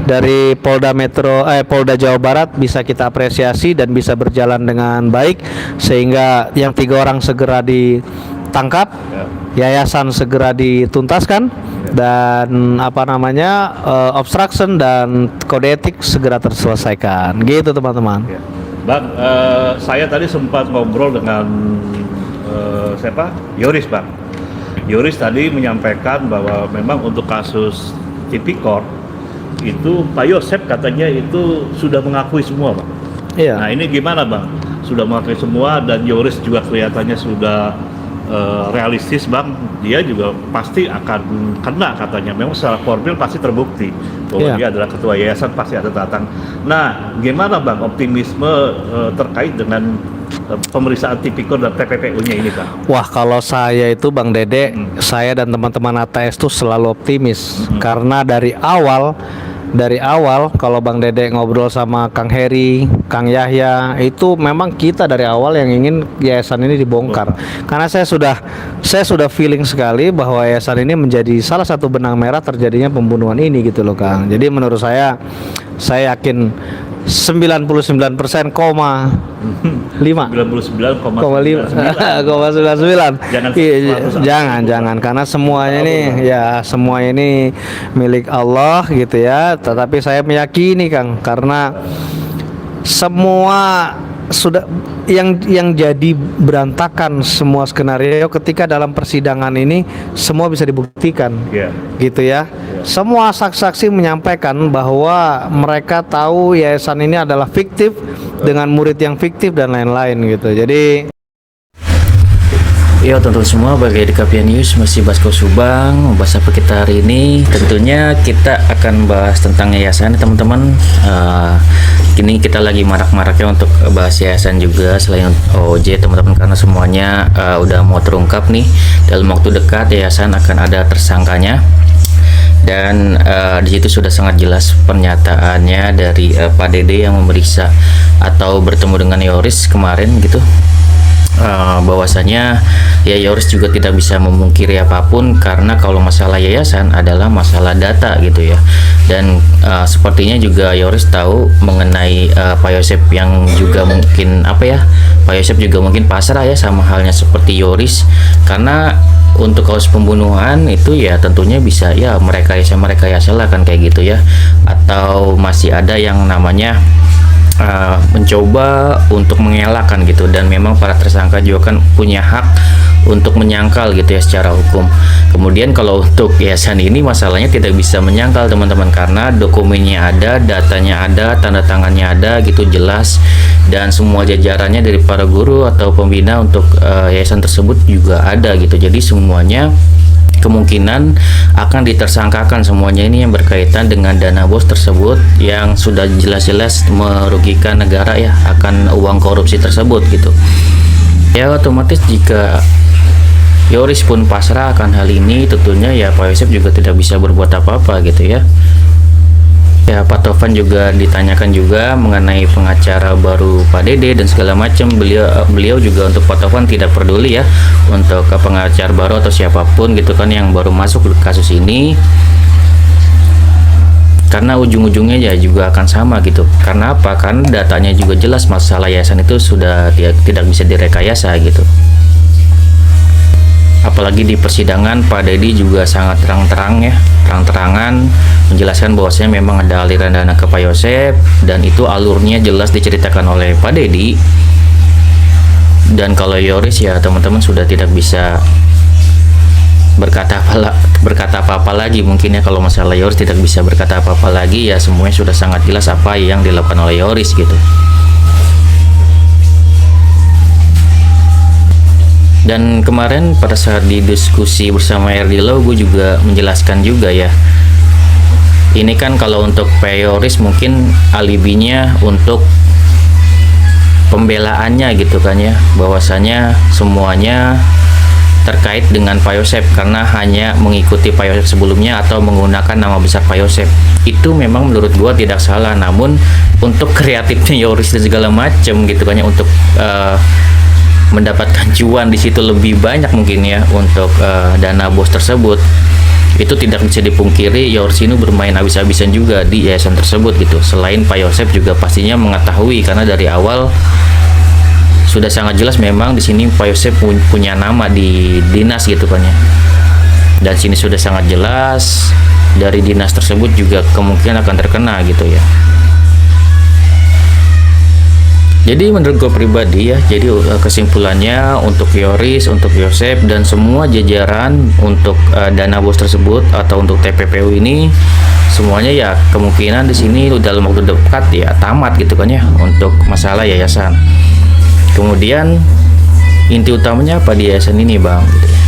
dari Polda Jawa Barat bisa kita apresiasi dan bisa berjalan dengan baik sehingga yang 3 orang segera ditangkap, yayasan segera dituntaskan, dan obstruction dan kode etik segera terselesaikan. Gitu teman-teman. Bang, saya tadi sempat ngobrol dengan siapa? Yoris, Bang. Yoris tadi menyampaikan bahwa memang untuk kasus Tipikor itu Pak Yosep katanya itu sudah mengakui semua, Bang. Iya. Nah, ini gimana, Bang? Sudah mengakui semua dan Yoris juga kelihatannya sudah realistis, Bang. Dia juga pasti akan kena katanya. Memang secara formil pasti terbukti bahwa dia adalah ketua yayasan, pasti ada datang. Nah, gimana, Bang, optimisme terkait dengan pemeriksaan Tipikor dan TPPU-nya ini, Bang? Wah, kalau saya itu Bang Dede, saya dan teman-teman ATS itu selalu optimis karena dari awal kalau Bang Dede ngobrol sama Kang Heri, Kang Yahya, itu memang kita dari awal yang ingin yayasan ini dibongkar. Karena saya sudah feeling sekali bahwa yayasan ini menjadi salah satu benang merah terjadinya pembunuhan ini gitu loh, Kang. Jadi menurut saya yakin 99,5 jangan karena semuanya ini milik Allah gitu ya. Tetapi saya meyakini, Kang, karena semua sudah yang jadi berantakan semua skenario ketika dalam persidangan ini semua bisa dibuktikan, gitu ya. Semua saksi-saksi menyampaikan bahwa mereka tahu yayasan ini adalah fiktif dengan murid yang fiktif dan lain-lain gitu. Jadi ya teman-teman semua, bagi Dekapian News masih Basko Subang. Membahas apa kita hari ini? Tentunya kita akan bahas tentang yayasan, teman-teman. Kini kita lagi marak-maraknya untuk bahas yayasan juga selain OJ, teman-teman, karena semuanya udah mau terungkap nih. Dalam waktu dekat yayasan akan ada tersangkanya. Dan di situ sudah sangat jelas pernyataannya dari Pak Dede yang memeriksa atau bertemu dengan Yoris kemarin gitu. Bahwasanya ya Yoris juga tidak bisa memungkiri apapun karena kalau masalah yayasan adalah masalah data gitu ya. Dan sepertinya juga Yoris tahu mengenai Pak Yosep yang juga mungkin Pak Yosep juga mungkin pasrah ya, sama halnya seperti Yoris, karena untuk kasus pembunuhan itu ya tentunya bisa ya mereka lah kan kayak gitu ya, atau masih ada yang namanya mencoba untuk mengelakkan gitu. Dan memang para tersangka juga kan punya hak untuk menyangkal gitu ya secara hukum. Kemudian kalau untuk yayasan ini masalahnya tidak bisa menyangkal, teman-teman, karena dokumennya ada, datanya ada, tanda tangannya ada gitu jelas, dan semua jajarannya dari para guru atau pembina untuk yayasan tersebut juga ada gitu. Jadi semuanya kemungkinan akan ditersangkakan semuanya ini yang berkaitan dengan dana bos tersebut yang sudah jelas-jelas merugikan negara ya, akan uang korupsi tersebut gitu ya. Otomatis jika Yoris pun pasrah akan hal ini, tentunya ya Pak Yosep juga tidak bisa berbuat apa-apa gitu ya. Ya, Pak Tovan juga ditanyakan juga mengenai pengacara baru Pak Dede dan segala macam. Beliau juga untuk Pak Tovan tidak peduli ya untuk pengacara baru atau siapapun gitu kan yang baru masuk ke kasus ini, karena ujung-ujungnya ya juga akan sama gitu. Karena apa? Karena datanya juga jelas, masalah yayasan itu sudah tidak bisa direkayasa gitu. Apalagi di persidangan Pak Dedi juga sangat terang-terangan menjelaskan bahwasanya memang ada aliran dana ke Pak Yosep, dan itu alurnya jelas diceritakan oleh Pak Dedi. Dan kalau Yoris ya teman-teman sudah tidak bisa berkata apa-apa lagi mungkin ya. Kalau masalah Yoris tidak bisa berkata apa-apa lagi ya, semuanya sudah sangat jelas apa yang dilakukan oleh Yoris gitu. Dan kemarin pada saat didiskusi bersama Erdilo, gue juga menjelaskan juga ya, ini kan kalau untuk Pak Yoris mungkin alibinya untuk pembelaannya gitu kan ya, bahwasanya semuanya terkait dengan Pak Yosep karena hanya mengikuti Pak Yosep sebelumnya atau menggunakan nama besar Pak Yosep. Itu memang menurut gua tidak salah, namun untuk kreatifnya Yoris dan segala macam gitu kan ya, untuk mendapatkan cuan di situ lebih banyak mungkin ya untuk dana bos tersebut, itu tidak bisa dipungkiri Yoris ini bermain habis-habisan juga di yayasan tersebut gitu. Selain Pak Yosep juga pastinya mengetahui, karena dari awal sudah sangat jelas memang di sini Pak Yosep punya nama di dinas gitu kan ya. Dan sini sudah sangat jelas dari dinas tersebut juga kemungkinan akan terkena gitu ya. Jadi menurut gue pribadi ya, jadi kesimpulannya untuk Yoris, untuk Yosep dan semua jajaran untuk dana bos tersebut atau untuk TPPU ini semuanya ya kemungkinan di sini dalam waktu dekat ya tamat gitu kan ya untuk masalah yayasan. Kemudian inti utamanya apa di yayasan ini bang? Gitu ya.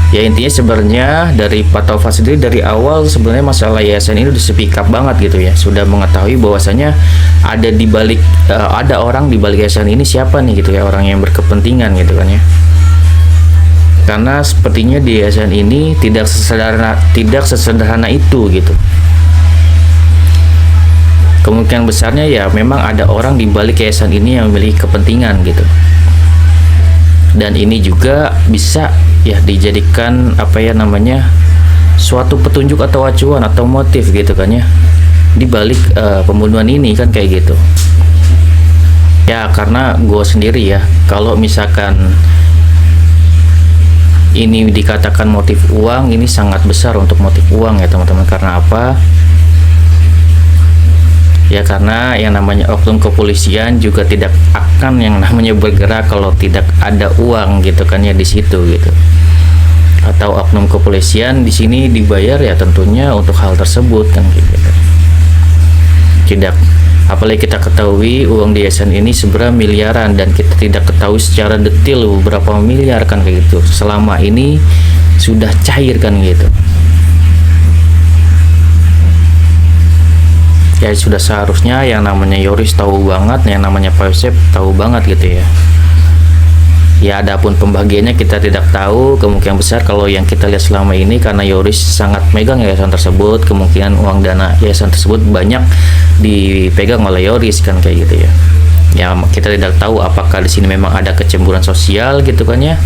Ya intinya sebenarnya dari Pak Taufan sendiri dari awal sebenarnya masalah yayasan ini udah speak up banget gitu ya, sudah mengetahui bahwasanya ada di balik ada orang di balik yayasan ini siapa nih gitu ya, orang yang berkepentingan gitu kan ya. Karena sepertinya di yayasan ini tidak sesederhana itu gitu. Kemungkinan besarnya ya memang ada orang di balik yayasan ini yang memiliki kepentingan gitu. Dan ini juga bisa ya dijadikan apa ya namanya suatu petunjuk atau acuan atau motif gitu kan ya di balik pembunuhan ini kan kayak gitu. Ya karena gue sendiri ya kalau misalkan ini dikatakan motif uang, ini sangat besar untuk motif uang ya teman-teman. Karena apa? Ya karena yang namanya oknum kepolisian juga tidak akan yang namanya bergerak kalau tidak ada uang gitu kan ya di situ gitu. Atau oknum kepolisian di sini dibayar ya tentunya untuk hal tersebut kan gitu. Tidak, apalagi kita ketahui uang di yayasan ini sebenarnya miliaran dan kita tidak ketahui secara detail berapa miliar kan kayak gitu. Selama ini sudah cair kan gitu. Ya sudah seharusnya yang namanya Yoris tahu banget, yang namanya Pak Yosep tahu banget gitu ya. Ya adapun pembagiannya kita tidak tahu, kemungkinan besar kalau yang kita lihat selama ini karena Yoris sangat megang yayasan tersebut, kemungkinan uang dana yayasan tersebut banyak dipegang oleh Yoris kan kayak gitu ya. Ya kita tidak tahu apakah di sini memang ada kecemburuan sosial gitu kan ya.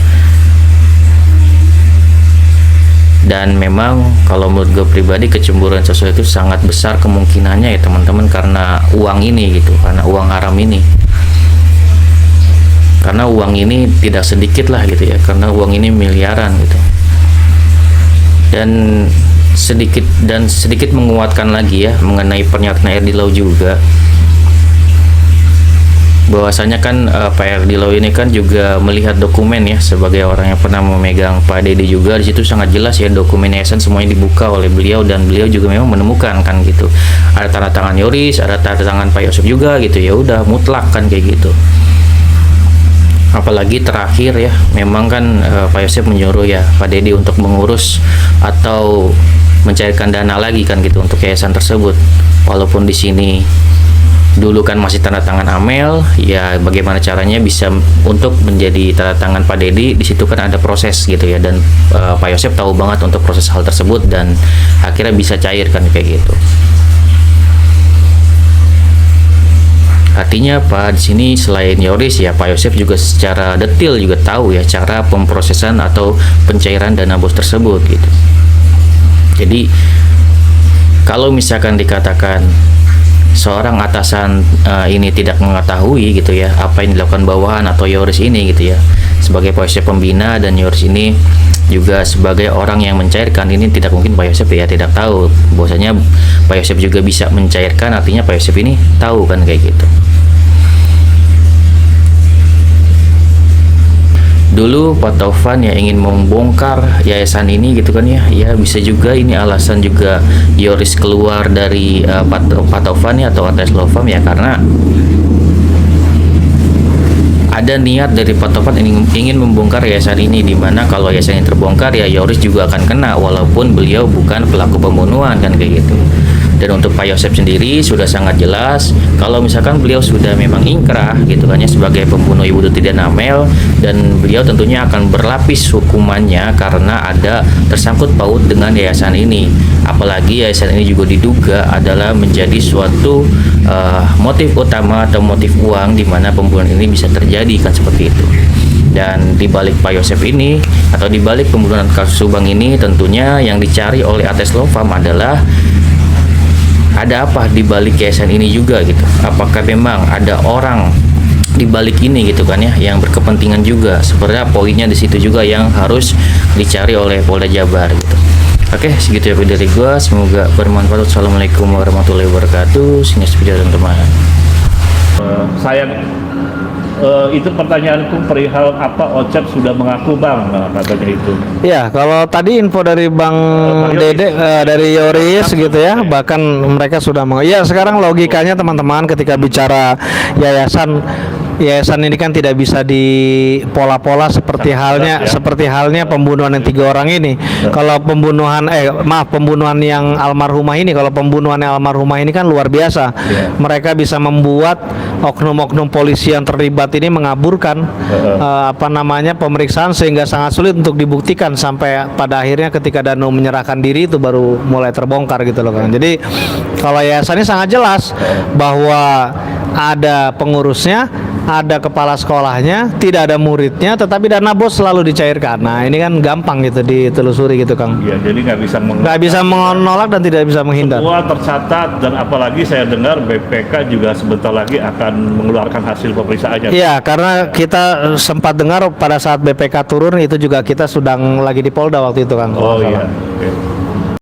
Dan memang kalau menurut gue pribadi kecemburuan sosial itu sangat besar kemungkinannya ya teman-teman karena uang ini gitu, karena uang haram ini. Karena uang ini tidak sedikit lah gitu ya, karena uang ini miliaran gitu. Dan sedikit menguatkan lagi ya mengenai pernyataan Erdi Lau juga. Bahwasanya kan Pak Erdi Lau ini kan juga melihat dokumen ya sebagai orang yang pernah memegang Pak Dedi juga, di situ sangat jelas ya dokumen yayasan semuanya dibuka oleh beliau dan beliau juga memang menemukan kan gitu. Ada tanda tangan Yoris, ada tanda tangan Pak Yosep juga gitu ya, udah mutlak kan kayak gitu. Apalagi terakhir ya memang kan Pak Yosep menyuruh ya Pak Dedi untuk mengurus atau mencairkan dana lagi kan gitu untuk yayasan tersebut. Walaupun di sini dulu kan masih tanda tangan Amel, ya bagaimana caranya bisa untuk menjadi tanda tangan Pak Dedi, di situ kan ada proses gitu ya, dan Pak Yosep tahu banget untuk proses hal tersebut dan akhirnya bisa cair kan kayak gitu. Artinya Pak di sini selain Yoris ya Pak Yosep juga secara detail juga tahu ya cara pemprosesan atau pencairan dana bos tersebut gitu. Jadi kalau misalkan dikatakan seorang atasan ini tidak mengetahui gitu ya apa yang dilakukan bawahan atau Yoris ini gitu ya, sebagai Pak Yosep pembina dan Yoris ini juga sebagai orang yang mencairkan, ini tidak mungkin Pak Yosep ya tidak tahu bahwasanya Pak Yosep juga bisa mencairkan, artinya Pak Yosep ini tahu kan kayak gitu. Dulu Pak Taufan ya ingin membongkar yayasan ini gitu kan ya, ya bisa juga ini alasan juga Yoris keluar dari Pak Taufan ya atau ATS Lofam ya, karena ada niat dari Pak Taufan ingin membongkar yayasan ini, dimana kalau yayasan ini terbongkar ya Yoris juga akan kena walaupun beliau bukan pelaku pembunuhan kan kayak gitu. Dan untuk Pak Yosep sendiri sudah sangat jelas kalau misalkan beliau sudah memang ingkrah gitu kan ya sebagai pembunuh Ibu Tuti dan Amel, dan beliau tentunya akan berlapis hukumannya karena ada tersangkut paut dengan yayasan ini. Apalagi yayasan ini juga diduga adalah menjadi suatu motif utama atau motif uang di mana pembunuhan ini bisa terjadi kan seperti itu. Dan di balik Pak Yosef ini atau di balik pembunuhan kasus Subang ini, tentunya yang dicari oleh Ates Lovam adalah ada apa di balik yayasan ini juga gitu. Apakah memang ada orang di balik ini gitu kan ya, yang berkepentingan juga. Sebenarnya poinnya di situ juga yang harus dicari oleh Polda Jabar gitu. Oke, segitu ya video dari gua. Semoga bermanfaat. Assalamualaikum warahmatullahi wabarakatuh. Sini video teman-teman. Saya itu pertanyaanku perihal apa Ocep sudah mengaku bang, nah, katanya itu. Ya, kalau tadi info dari Bang Dede dari Yoris gitu ya, bahkan mereka sudah ya sekarang logikanya teman-teman ketika bicara yayasan ini kan tidak bisa dipola-pola seperti halnya pembunuhan yang 3 orang ini. Kalau pembunuhan pembunuhan yang almarhumah ini, kalau pembunuhan yang almarhumah ini kan luar biasa. Mereka bisa membuat oknum-oknum polisi yang terlibat ini mengaburkan pemeriksaan sehingga sangat sulit untuk dibuktikan, sampai pada akhirnya ketika Danu menyerahkan diri itu baru mulai terbongkar gitu loh Kang. Jadi kalau yayasan ini sangat jelas bahwa ada pengurusnya, ada kepala sekolahnya, tidak ada muridnya, tetapi dana bos selalu dicairkan. Nah ini kan gampang gitu ditelusuri gitu Kang. Iya, jadi nggak bisa menolak dan tidak bisa menghindar. Semua tercatat, dan apalagi saya dengar BPK juga sebentar lagi akan mengeluarkan hasil pemeriksaannya. Iya, karena kita sempat dengar pada saat BPK turun itu juga kita sedang lagi di Polda waktu itu Kang. Oh iya. Oke.